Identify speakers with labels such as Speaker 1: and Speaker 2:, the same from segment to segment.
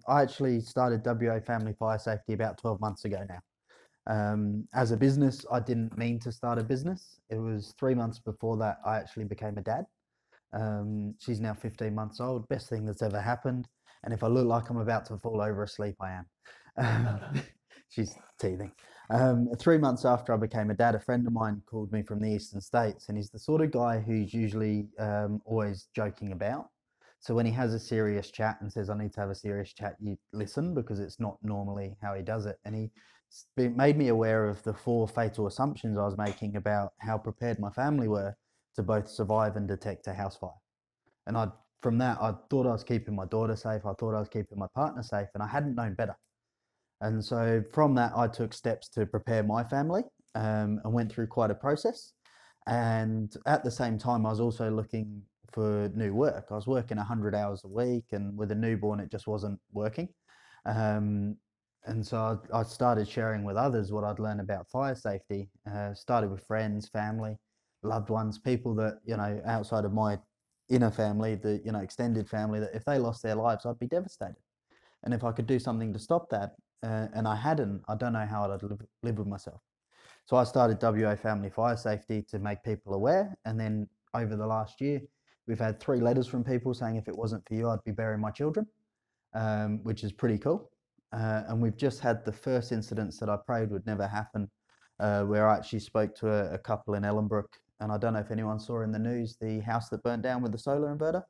Speaker 1: I actually started WA Family Fire Safety about 12 months ago now. As a business, I didn't mean to start a business. It was 3 months before that I actually became a dad. She's now 15 months old, best thing that's ever happened. And if I look like I'm about to fall over asleep, I am. She's teething. 3 months after I became a dad, a friend of mine called me from the eastern states, and he's the sort of guy who's usually always joking about. So when he has a serious chat and says, I need to have a serious chat, you listen because it's not normally how he does it. And he made me aware of the 4 fatal assumptions I was making about how prepared my family were to both survive and detect a house fire. And from that, I thought I was keeping my daughter safe. I thought I was keeping my partner safe, and I hadn't known better. And so from that, I took steps to prepare my family and went through quite a process. And at the same time, I was also looking for new work. I was working 100 hours a week, and with a newborn, it just wasn't working. Um, and so I started sharing with others what I'd learned about fire safety. Started with friends, family, loved ones, people that, outside of my inner family, the, extended family, that if they lost their lives, I'd be devastated. And if I could do something to stop that, and I hadn't, I don't know how I'd live with myself. So I started WA Family Fire Safety to make people aware. And then over the last year, we've had 3 letters from people saying if it wasn't for you, I'd be burying my children, which is pretty cool. And we've just had the first incidents that I prayed would never happen, where I actually spoke to a couple in Ellenbrook. And I don't know if anyone saw in the news the house that burnt down with the solar inverter.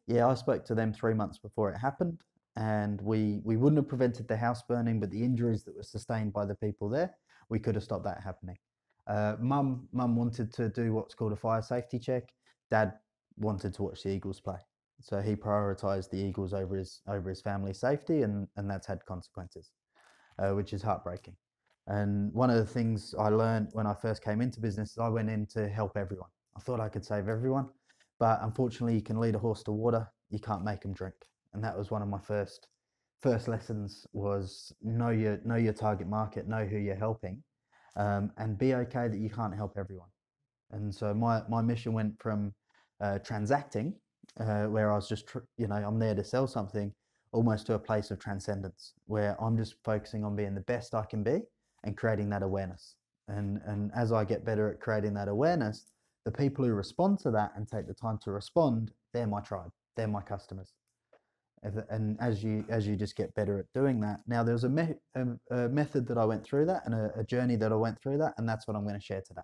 Speaker 1: Yeah, I spoke to them 3 months before it happened. And we wouldn't have prevented the house burning, but the injuries that were sustained by the people there, we could have stopped that happening. Mum wanted to do what's called a fire safety check. Dad wanted to watch the Eagles play. So he prioritized the Eagles over his family's safety, and that's had consequences, which is heartbreaking. And one of the things I learned when I first came into business is I went in to help everyone. I thought I could save everyone, but unfortunately you can lead a horse to water, you can't make them drink. And that was one of my first lessons, was know your target market, know who you're helping, and be okay that you can't help everyone. And so my mission went from transacting, where I was just I'm there to sell something, almost to a place of transcendence, where I'm just focusing on being the best I can be and creating that awareness. And as I get better at creating that awareness, the people who respond to that and take the time to respond, they're my tribe, they're my customers. And as you just get better at doing that, now there's a method that I went through that, and a journey that I went through that, and that's what I'm going to share today.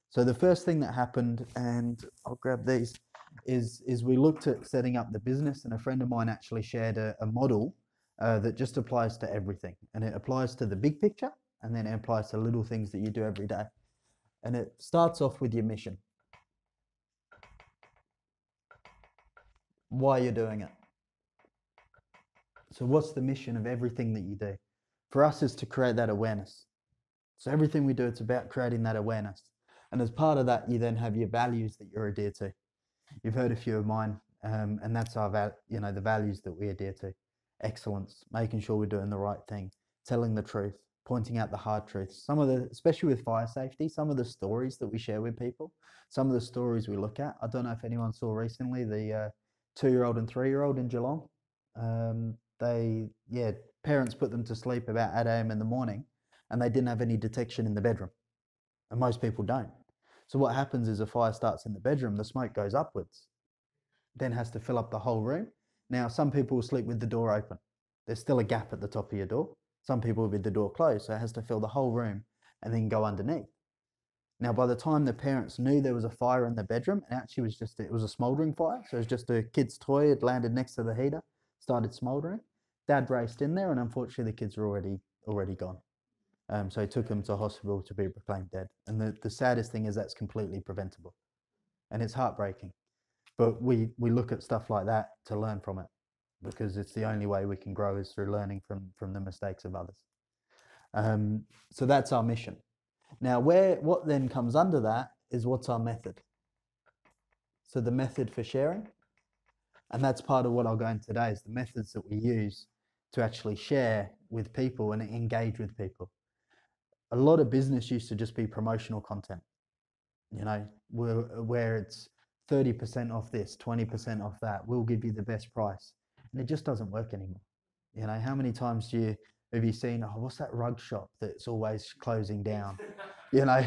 Speaker 1: So the first thing that happened, and I'll grab these, is we looked at setting up the business, and a friend of mine actually shared a model that just applies to everything, and it applies to the big picture, and then it applies to little things that you do every day. And it starts off with your mission. Why you're doing it. So what's the mission of everything that you do? For us is to create that awareness. So everything we do, it's about creating that awareness. And as part of that, you then have your values that you're adhere to. You've heard a few of mine, and that's our the values that we adhere to. Excellence, making sure we're doing the right thing, telling the truth, pointing out the hard truths. Especially with fire safety, some of the stories that we share with people, some of the stories we look at. I don't know if anyone saw recently the 2-year-old and 3-year-old in Geelong. Parents put them to sleep about 8 a.m. in the morning, and they didn't have any detection in the bedroom. And most people don't. So what happens is a fire starts in the bedroom, the smoke goes upwards, then has to fill up the whole room. Now, some people will sleep with the door open. There's still a gap at the top of your door. Some people with the door closed, so it has to fill the whole room and then go underneath. Now, by the time the parents knew there was a fire in the bedroom, and actually it was a smouldering fire, so it was just a kid's toy, it landed next to the heater, started smouldering. Dad raced in there, and unfortunately the kids were already gone. So he took him to hospital to be proclaimed dead. And the saddest thing is that's completely preventable. And it's heartbreaking. But we look at stuff like that to learn from it, because it's the only way we can grow is through learning from the mistakes of others. So that's our mission. Now, what then comes under that is what's our method. So the method for sharing, and that's part of what I'll go into today, is the methods that we use to actually share with people and engage with people. A lot of business used to just be promotional content, where it's 30% off this, 20% off that, we'll give you the best price. And it just doesn't work anymore. You know, how many times have you seen, oh, what's that rug shop that's always closing down? You know,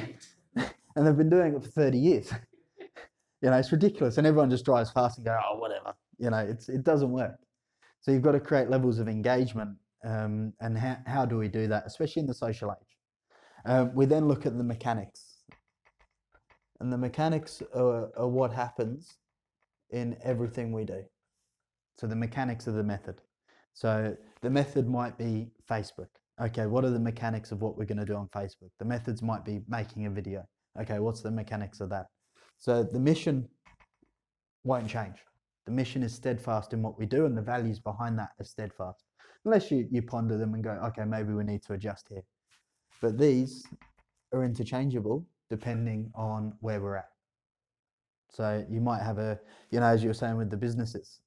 Speaker 1: and they've been doing it for 30 years. You know, it's ridiculous. And everyone just drives past and go, oh, whatever. You know, it doesn't work. So you've got to create levels of engagement. And how do we do that, especially in the social age? We then look at the mechanics. And the mechanics are what happens in everything we do. So the mechanics of the method. So the method might be Facebook. Okay, what are the mechanics of what we're going to do on Facebook? The methods might be making a video. Okay, what's the mechanics of that? So the mission won't change. The mission is steadfast in what we do, and the values behind that are steadfast. Unless you ponder them and go, okay, maybe we need to adjust here. But these are interchangeable depending on where we're at. So you might have as you were saying with the businesses,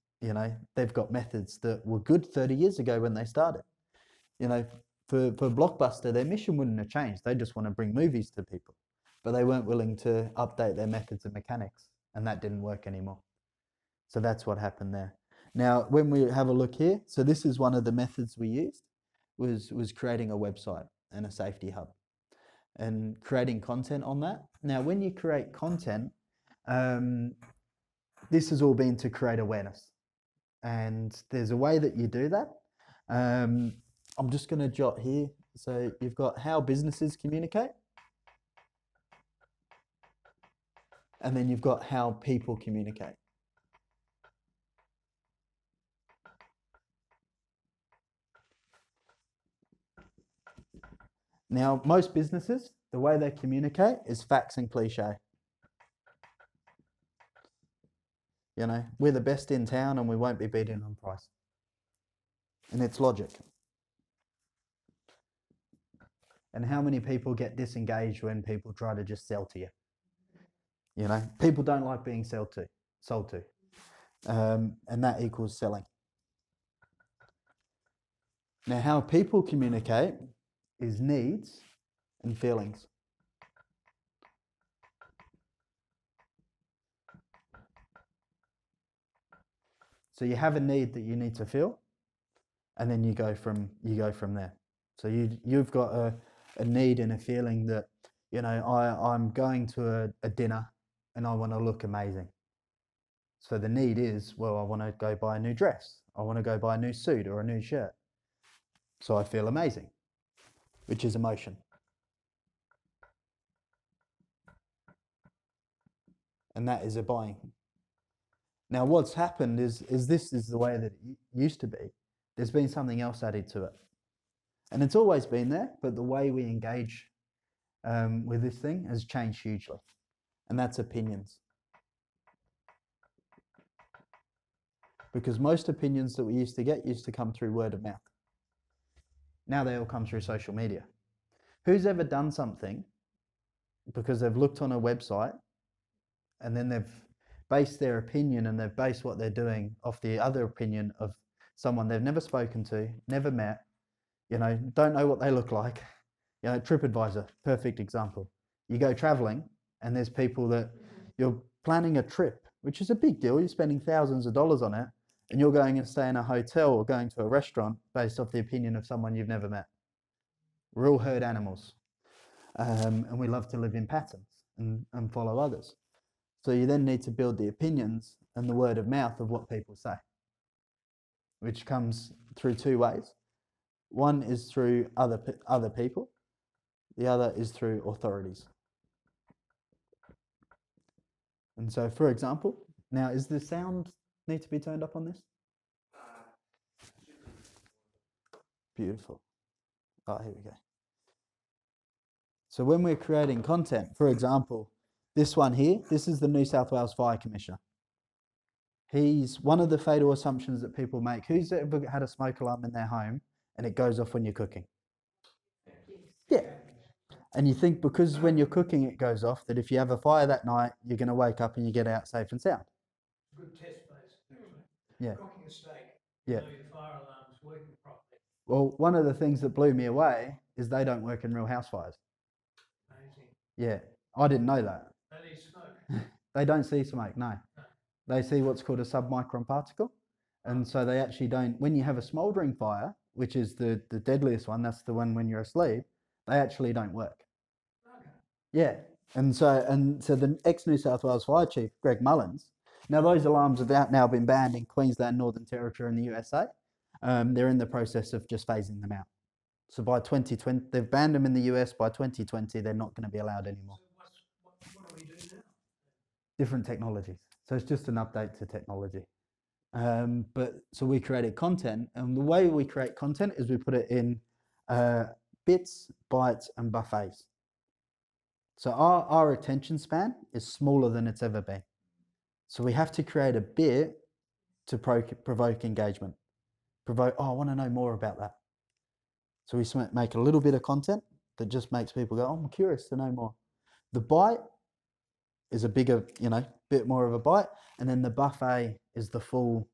Speaker 1: they've got methods that were good 30 years ago when they started. For Blockbuster, their mission wouldn't have changed. They just want to bring movies to people, but they weren't willing to update their methods and mechanics, and that didn't work anymore. So that's what happened there. Now, when we have a look here, so this is one of the methods we used, was creating a website and a safety hub and creating content on that. Now, when you create content, this has all been to create awareness. And there's a way that you do that. I'm just going to jot here. So you've got how businesses communicate. And then you've got how people communicate. Now, most businesses, the way they communicate is facts and cliche. We're the best in town and we won't be beaten on price. And it's logic. And how many people get disengaged when people try to just sell to you? People don't like being sold to. And that equals selling. Now, how people communicate is needs and feelings. So you have a need that you need to feel, and then you go from there. So you've got a need and a feeling that I'm going to a dinner and I want to look amazing. So the need is, well, I want to go buy a new dress. I want to go buy a new suit or a new shirt. So I feel amazing, which is emotion. And that is a buying. Now, what's happened is this is the way that it used to be. There's been something else added to it. And it's always been there, but the way we engage with this thing has changed hugely. And that's opinions. Because most opinions that we used to get used to come through word of mouth. Now they all come through social media. Who's ever done something because they've looked on a website and then they've based their opinion and they've based what they're doing off the other opinion of someone they've never spoken to, never met, don't know what they look like. TripAdvisor, perfect example. You go traveling and there's people that you're planning a trip, which is a big deal. You're spending thousands of dollars on it and you're going and stay in a hotel or going to a restaurant based off the opinion of someone you've never met. We're all herd animals. And we love to live in patterns and follow others. So you then need to build the opinions and the word of mouth of what people say, which comes through two ways. One is through other people. The other is through authorities. And so, for example, now is the sound need to be turned up on this? Beautiful. Oh, here we go. So when we're creating content, for example, this one here, this is the New South Wales Fire Commissioner. He's one of the fatal assumptions that people make. Who's ever had a smoke alarm in their home and it goes off when you're cooking? Yeah. And you think because when you're cooking it goes off, that if you have a fire that night, you're going to wake up and you get out safe and sound.
Speaker 2: Good test base, actually.
Speaker 1: Yeah.
Speaker 2: Cooking a steak,
Speaker 1: yeah.
Speaker 2: Your fire alarm's working properly.
Speaker 1: Well, one of the things that blew me away is they don't work in real house fires.
Speaker 2: Amazing.
Speaker 1: Yeah, I didn't know that.
Speaker 2: They need smoke.
Speaker 1: They don't see smoke, no. They see what's called a submicron particle, And so they actually don't, when you have a smouldering fire, which is the deadliest one, that's the one when you're asleep, they actually don't work.
Speaker 2: Okay.
Speaker 1: Yeah. And so the ex-New South Wales Fire Chief, Greg Mullins, now those alarms have now been banned in Queensland, Northern Territory and the USA. They're in the process of just phasing them out. So by 2020, they've banned them in the US. By 2020, they're not going to be allowed anymore.
Speaker 2: So what do we do now?
Speaker 1: Different technologies. So it's just an update to technology. But so we created content, and the way we create content is we put it in bits, bytes, and buffets. So our attention span is smaller than it's ever been. So we have to create a bit to provoke engagement. Provoke, oh, I want to know more about that. So we make a little bit of content that just makes people go, oh, I'm curious to know more. The bite is a bigger, bit more of a bite. And then the buffet is the full.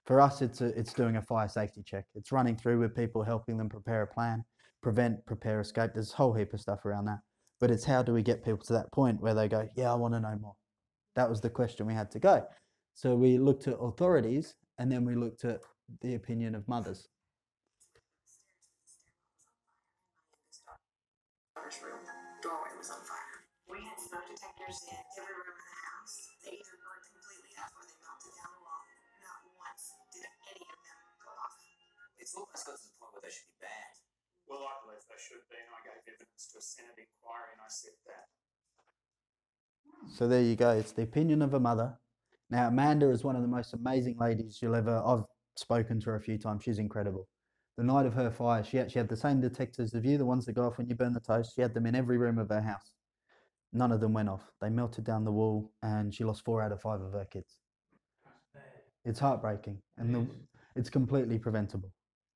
Speaker 1: For us, it's doing a fire safety check. It's running through with people, helping them prepare a plan, prevent, prepare, escape. There's a whole heap of stuff around that. But it's how do we get people to that point where they go, yeah, I want to know more. That was the question we had to go. So we looked at authorities, and then we looked at the opinion of mothers.
Speaker 3: Room doorway was on fire. We had smoke detectors in every room in the house. They either burned completely up or they melted down the wall. Not once did any of them go off.
Speaker 4: It's almost got to the point where they should be banned.
Speaker 5: Well, I believe they should be, and I gave evidence to a Senate inquiry, and I said that.
Speaker 1: So there you go. It's the opinion of a mother. Now, Amanda is one of the most amazing ladies you'll ever. I've spoken to her a few times. She's incredible. The night of her fire, she actually had the same detectors as you, the ones that go off when you burn the toast. She had them in every room of her house. None of them went off. They melted down the wall, and she lost 4 out of 5 of her kids. It's heartbreaking, and it's completely preventable.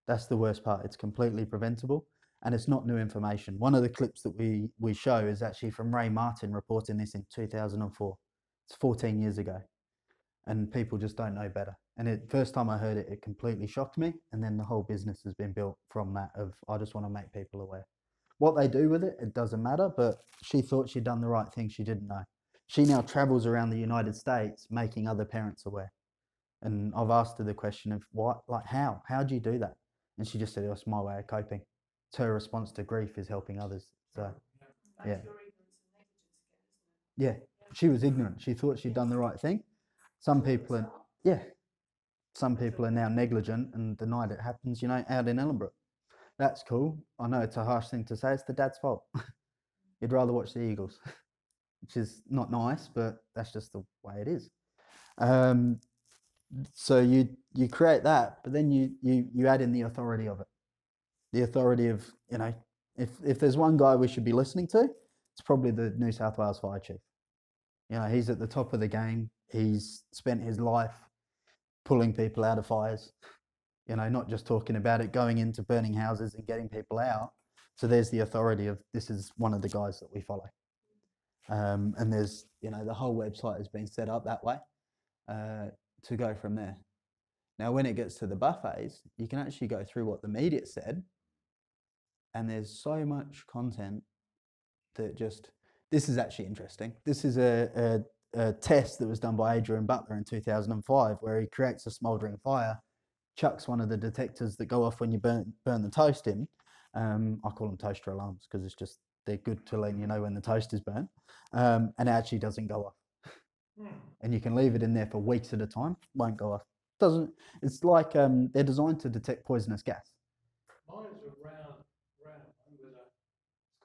Speaker 1: That's the worst part. It's completely preventable, and it's not new information. One of the clips that we show is actually from Ray Martin reporting this in 2004. It's 14 years ago, and people just don't know better. And first time I heard it, it completely shocked me, and then the whole business has been built from that of, I just want to make people aware. What they do with it, it doesn't matter, but she thought she'd done the right thing. She didn't know. She now travels around the United States making other parents aware. And I've asked her the question of what, like how do you do that? And she just said, oh, it's my way of coping. It's her response to grief is helping others. So, yeah. Yeah, she was ignorant. She thought she'd done the right thing. Some people are, yeah, some people are now negligent and denied it happens, out in Ellenbrook. That's cool. I know it's a harsh thing to say. It's the dad's fault. You'd rather watch the Eagles, which is not nice, but that's just the way it is. So you create that, but then you add in the authority of it. The authority of, if there's one guy we should be listening to, it's probably the New South Wales Fire Chief. He's at the top of the game. He's spent his life pulling people out of fires, not just talking about it, going into burning houses and getting people out. So there's the authority of, this is one of the guys that we follow. And there's, the whole website has been set up that way to go from there. Now, when it gets to the buffets, you can actually go through what the media said, and there's so much content that this is actually interesting. This is a test that was done by Adrian Butler in 2005, where he creates a smouldering fire, chucks one of the detectors that go off when you burn the toast in. I call them toaster alarms because they're good to let you know when the toast is burnt, and it actually doesn't go off. And you can leave it in there for weeks at a time, won't go off. It's like they're designed to detect poisonous gas.
Speaker 2: Mine's a round with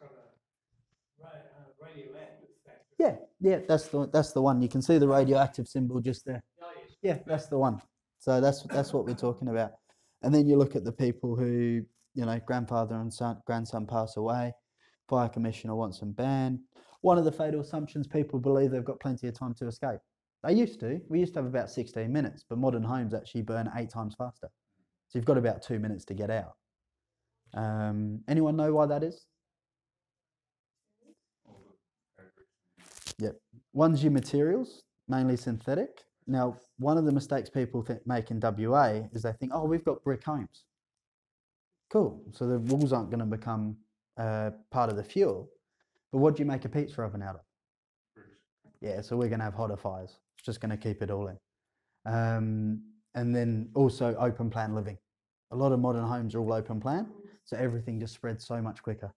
Speaker 2: it's got a radioactive factor.
Speaker 1: Yeah, that's the one. You can see the radioactive symbol just there.
Speaker 2: Oh, yes.
Speaker 1: Yeah, that's the one. So that's what we're talking about. And then you look at the people who, grandfather and grandson pass away, fire commissioner wants them banned. One of the fatal assumptions, people believe they've got plenty of time to escape. They used to. We used to have about 16 minutes, but modern homes actually burn 8 times faster. So you've got about 2 minutes to get out. Anyone know why that is? Yep. One's your materials, mainly synthetic. Now, one of the mistakes people make in WA is they think, oh, we've got brick homes. Cool. So the walls aren't going to become part of the fuel. But what do you make a pizza oven out of? Bricks. Yeah, so we're going to have hotter fires. It's just going to keep it all in. And then also open plan living. A lot of modern homes are all open plan, so everything just spreads so much quicker.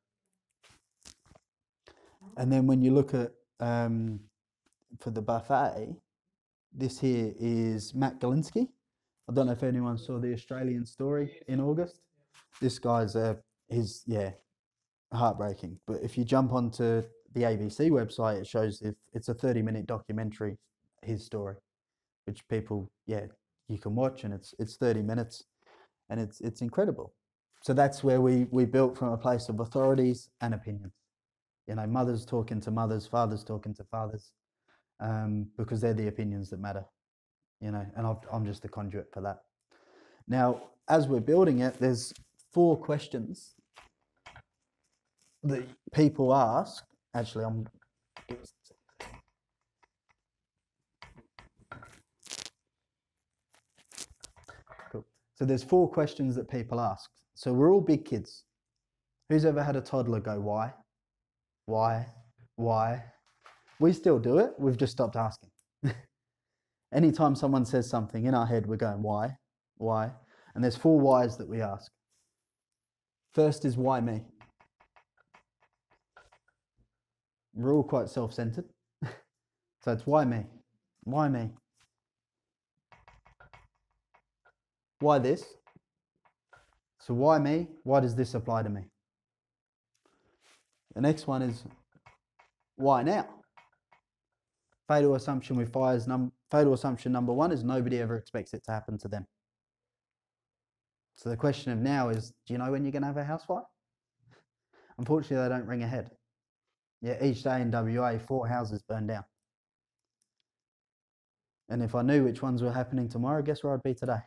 Speaker 1: And then when you look at, for the buffet, this here is Matt Galinsky. I don't know if anyone saw the Australian story in August. This guy's, heartbreaking. But if you jump onto the ABC website, it shows if it's a 30-minute documentary, his story, which people, you can watch, and it's 30 minutes, and it's incredible. So that's where we built from a place of authorities and opinions. You know, mothers talking to mothers, fathers talking to fathers, because they're the opinions that matter. You know, and I'm just the conduit for that. Now, as we're building it, there's 4 questions that people ask. Actually, cool. So there's 4 questions that people ask. So we're all big kids. Who's ever had a toddler go, why? Why? Why? We still do it. We've just stopped asking. Anytime someone says something in our head, we're going, why? Why? And there's 4 whys that we ask. First is, why me? We're all quite self-centered. So it's, why me? Why me? Why this? So why me? Why does this apply to me? The next one is, why now? Fatal assumption with fires. Fatal assumption number 1 is nobody ever expects it to happen to them. So the question of now is, do you know when you're going to have a house fire? Unfortunately, they don't ring ahead. Yeah, each day in WA, 4 houses burn down. And if I knew which ones were happening tomorrow, guess where I'd be today?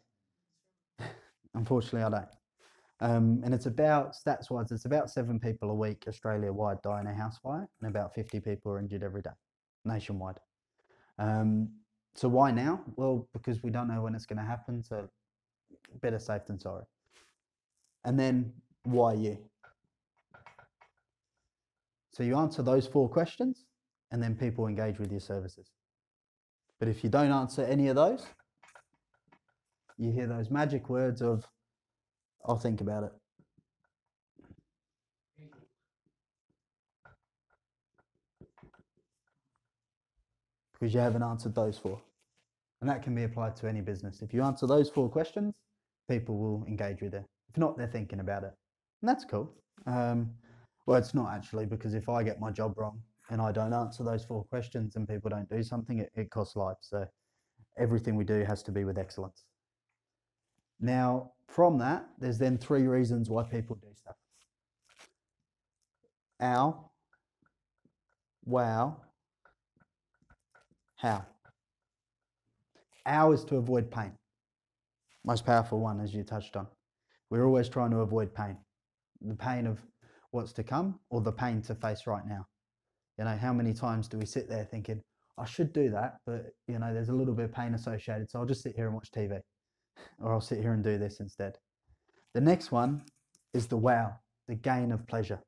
Speaker 1: Unfortunately, I don't. And it's about, stats-wise, it's about 7 people a week Australia-wide die in a house fire, and about 50 people are injured every day, nationwide. So why now? Well, because we don't know when it's going to happen, so better safe than sorry. And then, why you? So you answer those 4 questions, and then people engage with your services. But if you don't answer any of those, you hear those magic words of, I'll think about it. Because you haven't answered those 4. And that can be applied to any business. If you answer those 4 questions, people will engage with it. If not, they're thinking about it. And that's cool. Well, it's not actually, because if I get my job wrong and I don't answer those 4 questions and people don't do something, it costs lives. So everything we do has to be with excellence. Now, from that, there's then 3 reasons why people do stuff. Ow, wow, how. Ow is to avoid pain. Most powerful one, as you touched on. We're always trying to avoid pain. The pain of what's to come, or the pain to face right now. You know, how many times do we sit there thinking, I should do that, but you know, there's a little bit of pain associated, so I'll just sit here and watch TV, or I'll sit here and do this instead. The next one is the wow, the gain of pleasure.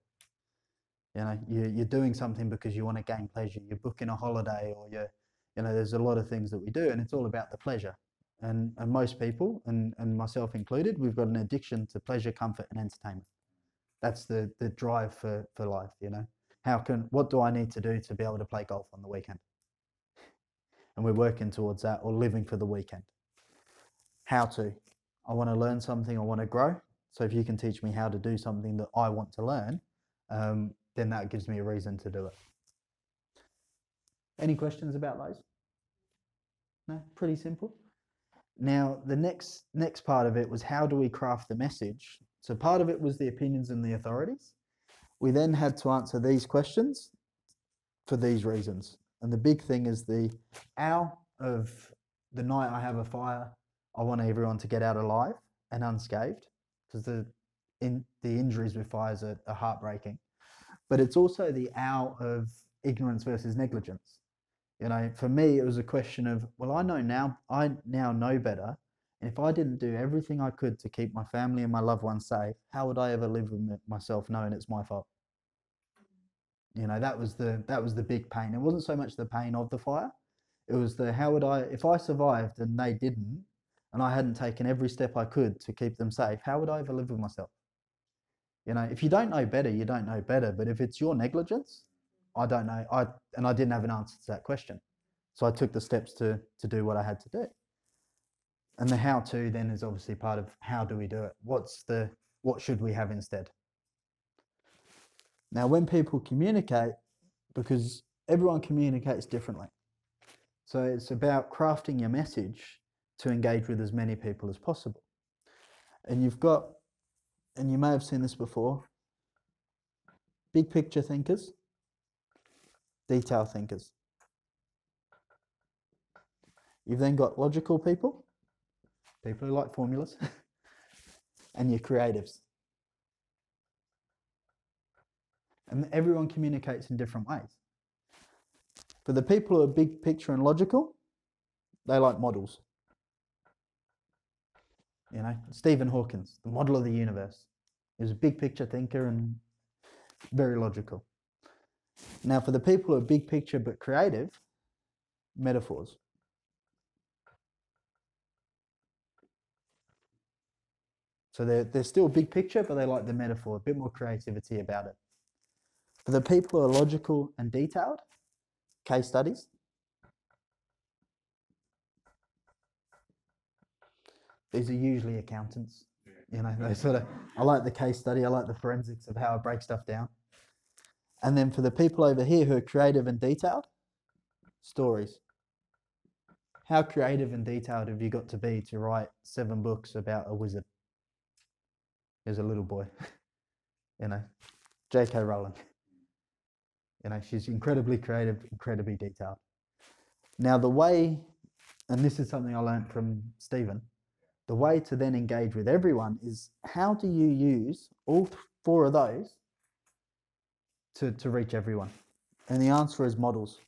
Speaker 1: You know, you're doing something because you want to gain pleasure. You're booking a holiday, or there's a lot of things that we do, and it's all about the pleasure. And most people, and myself included, we've got an addiction to pleasure, comfort, and entertainment. That's the drive for life, you know. What do I need to do to be able to play golf on the weekend? And we're working towards that, or living for the weekend. How to? I want to learn something, I want to grow. So if you can teach me how to do something that I want to learn, then that gives me a reason to do it. Any questions about those? No, pretty simple. Now, the next part of it was, how do we craft the message? So part of it was the opinions and the authorities. We then had to answer these questions for these reasons. And the big thing is the ow of the night I have a fire, I want everyone to get out alive and unscathed, because the injuries with fires are heartbreaking. But it's also the ow of ignorance versus negligence. You know, for me, it was a question of, well, I now know better. And if I didn't do everything I could to keep my family and my loved ones safe, how would I ever live with myself knowing it's my fault? You know, that was the big pain. It wasn't so much the pain of the fire. It was the, how would I, if I survived and they didn't, and I hadn't taken every step I could to keep them safe, how would I ever live with myself? You know, if you don't know better, you don't know better. But if it's your negligence, I don't know. I didn't have an answer to that question. So I took the steps to do what I had to do. And the how to then is obviously part of how do we do it? What should we have instead? Now, when people communicate, because everyone communicates differently. So it's about crafting your message to engage with as many people as possible. And you've got, and you may have seen this before, big picture thinkers, detail thinkers. You've then got logical people who like formulas, and your creatives. And everyone communicates in different ways. For the people who are big picture and logical, they like models. You know, Stephen Hawking, the model of the universe. He was a big picture thinker and very logical. Now, for the people who are big picture but creative, metaphors. So they're still big picture, but they like the metaphor, a bit more creativity about it. For the people who are logical and detailed, case studies. These are usually accountants. You know, they sort of, I like the case study, I like the forensics of how I break stuff down. And then for the people over here who are creative and detailed, stories. How creative and detailed have you got to be to write 7 books about a wizard? There's a little boy, you know, J.K. Rowling. You know, she's incredibly creative, incredibly detailed. Now the way, and this is something I learned from Stephen, the way to then engage with everyone is how do you use all 4 of those to reach everyone? And the answer is models.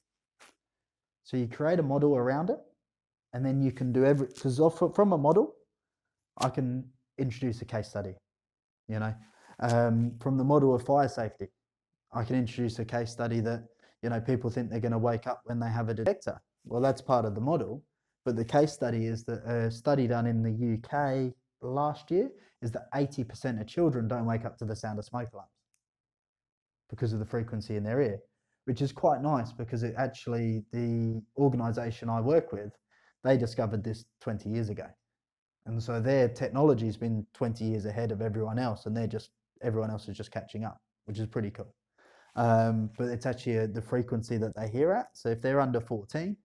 Speaker 1: So you create a model around it, and then you can do because from a model, I can introduce a case study, you know. From the model of fire safety, I can introduce a case study that, you know, people think they're going to wake up when they have a detector. Well, that's part of the model. But the case study is that a study done in the UK last year is that 80% of children don't wake up to the sound of smoke alarms because of the frequency in their ear, which is quite nice because it actually, the organisation I work with, they discovered this 20 years ago. And so their technology has been 20 years ahead of everyone else, and everyone else is just catching up, which is pretty cool. But it's actually the frequency that they hear at. So if they're under 14,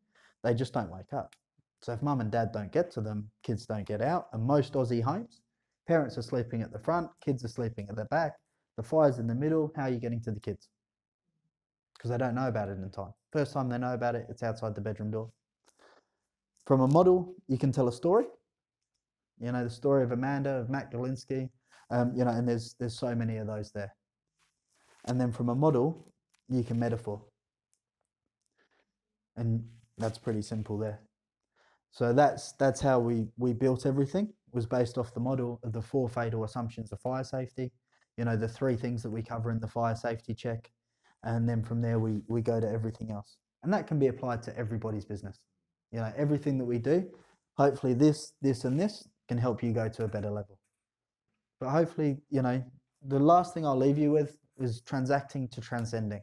Speaker 1: they just don't wake up. So if mum and dad don't get to them, kids don't get out. And most Aussie homes, parents are sleeping at the front, kids are sleeping at the back. The fire's in the middle. How are you getting to the kids? Because they don't know about it in time. First time they know about it, it's outside the bedroom door. From a model, you can tell a story. You know, the story of Amanda, of Mac Dolinsky, you know, and there's so many of those there. And then from a model, you can metaphor. And that's pretty simple there. So that's how we built everything, was based off the model of the 4 fatal assumptions of fire safety, you know, the 3 things that we cover in the fire safety check. And then from there, we go to everything else. And that can be applied to everybody's business. You know, everything that we do, hopefully this, and this can help you go to a better level. But hopefully, you know, the last thing I'll leave you with is transacting to transcending.